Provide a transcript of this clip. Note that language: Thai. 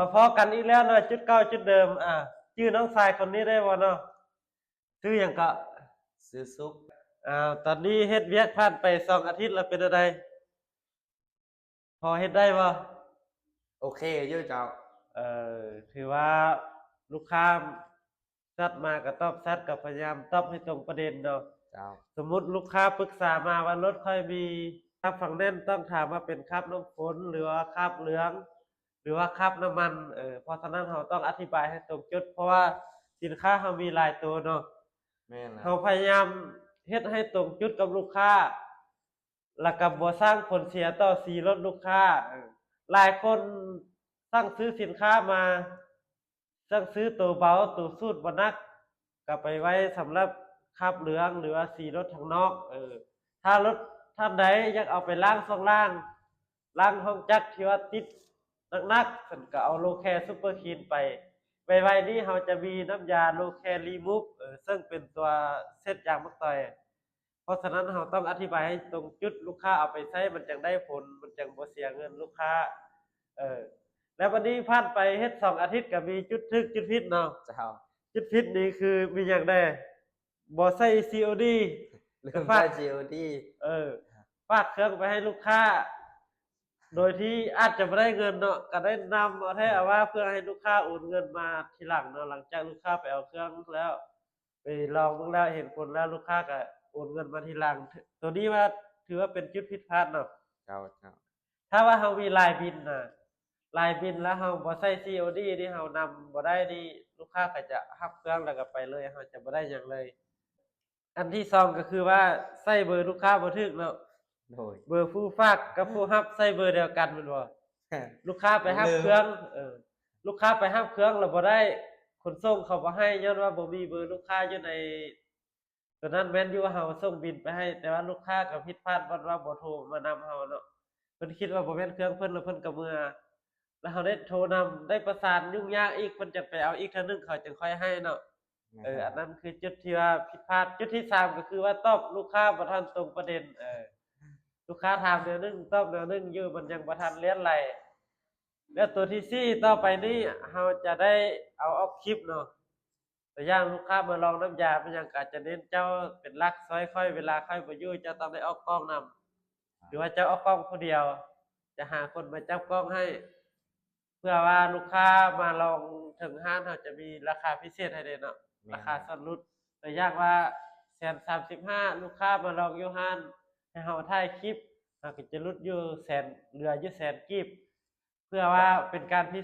มาพอกันอีกแล้วเนาะจุดเก้าจุดเดิมชื่อน้องทรายคนนี้ได้บ่เนาะชื่อหยังก็ซื้อซุปตอนนี้เฮ็ดเวียกผ่านไป2 อาทิตย์แล้วเป็นอะไรพอเฮ็ดได้บ่โอเคเยอะเจ้าเอ่ถือว่าลูกค้าซัดมาก็ตอบซัดก็พยายามตอบให้ตรงประเด็นเนาะเจ้าสมมุติลูกค้าปรึกษามาว่ารถค่อยมีคราบฝังแน่นต้องถามว่าเป็นคราบน้ำฝนหรือว่าคราบเหลืองหรือว่าคราบน้ำมันเพราะฉะนั้นเราต้องอธิบายให้ตรงจุดเพราะว่าสินค้าเรามีหลายตัวเนาะแม่นนะเราพยายามเฮ็ดให้ตรงจุดกับลูกค้าแล้วก็บ่สร้างผลเสียต่อสีรถลูกค้าหลายคนสั่งซื้อสินค้ามาสั่งซื้อตัวเบาตัวสูทบ่หนักก็ไปไว้สำหรับคราบเหลืองหรือว่าสีรถข้างนอกถ้ารถท่านใดอยากเอาไปล้างช่องล่างล้างห้องจักรที่ว่าติดหนักๆเพิ่นก็เอาโลแคร์ซุปเปอร์คลีนไปไวๆนี้เราจะมีน้ำยาโลแคร์รีมูฟซึ่งเป็นตัวเซตยางมักต่อยเพราะฉะนั้นเราต้องอธิบายให้ตรงจุดลูกค้าเอาไปใช้มันจังได้ผลมันจังบ่เสียเงินลูกค้าเออแล้ววันนี้ผ่านไปเฮ็ด2 อาทิตย์ก็มีจุดทึกจุดผิดเนาะเจ้าจุดผิดนี่คือมีหยังแน่บ่ใช้ COD ลืก็มได้ GOD เออฝากเครื่องไปให้ลูกค้าโดยที่อาจจะบ่ได้เงินเนาะก็ได้นำเอาแท้เอาว่าเพื่อให้ลูกค้าโอนเงินมาทีหลังเนาะหลังจากลูกค้าไปเอาเครื่องแล้วไปลองเบิ่งแล้วเห็นผลแล้วลูกค้าก็โอนเงินมาทีหลังตัวนี้ว่าถือว่าเป็นจุดผิดพลาดเนาะเจ้าเจ้าถ้าว่าเรามีลายบินน่ะลายบินแล้วเราบ่ใช้ COD นี่เรานำบ่ได้นี่ลูกค้าก็จะรับเครื่องแล้วก็ไปเลยเราจะบ่ได้หยังเลยอันที่สองก็คือว่าใส่เบอร์ลูกค้าบ่ถูกเนาะโดย เบอร์ผู้ฝากกับผู้รับใส่เบอร์เดียวกันแม่นบ่ลูกค้าไปรับเครื่องลูกค้าไปรับเครื่องแล้วบ่ได้ขนส่งเขาบ่ให้ย้อนว่าบ่มีเบอร์ลูกค้าอยู่ในตัวนั้นแม่นอยู่ว่าเราส่งบิลไปให้แต่ว่าลูกค้าก็ผิดพลาดว่าบ่โทรมานำเราเนาะเพิ่นคิดว่าบ่แม่นเครื่องเพิ่นแล้วเพิ่นก็เมื่อแล้วเราได้โทรนำได้ประสานยุ่งยากอีกเพิ่นจะไปเอาอีกเทื่อนึงเขาจึงค่อยให้เนาะอันนั้นคือจุดที่ว่าผิดพลาดจุดที่3ก็คือว่าตอบลูกค้าบ่ทันตรงประเด็นลูกค้าถามเดี๋ยวนึงตอบเดี๋ยวนึงอยู่มันยังบ่ทันเรียนไหลแล้วตัวที่สี่ต่อไปนี้เราจะได้เอาออกคลิปเนาะตัวอย่างลูกค้ามาลองน้ำยามันยังก็อาจจะเน้นเจ้าเป็นหลักซอยค่อยเวลาค่อยบ่อยู่เจ้าต้องได้ออกกล้องนำหรือว่าเจ้าออกกล้องผู้เดียวจะหาคนมาจับกล้องให้เพื่อว่าลูกค้ามาลองถึงห้านเราจะมีราคาพิเศษให้เลยเนาะราคาส่วนลดตัวอย่างว่า135,000ลูกค้ามาลองอยู่ห้านให้เราถ่ายคลิปเราก็จะลดอยู่แสนเหลืออยู่แสนกีบเพื่อว่าเป็นการพิ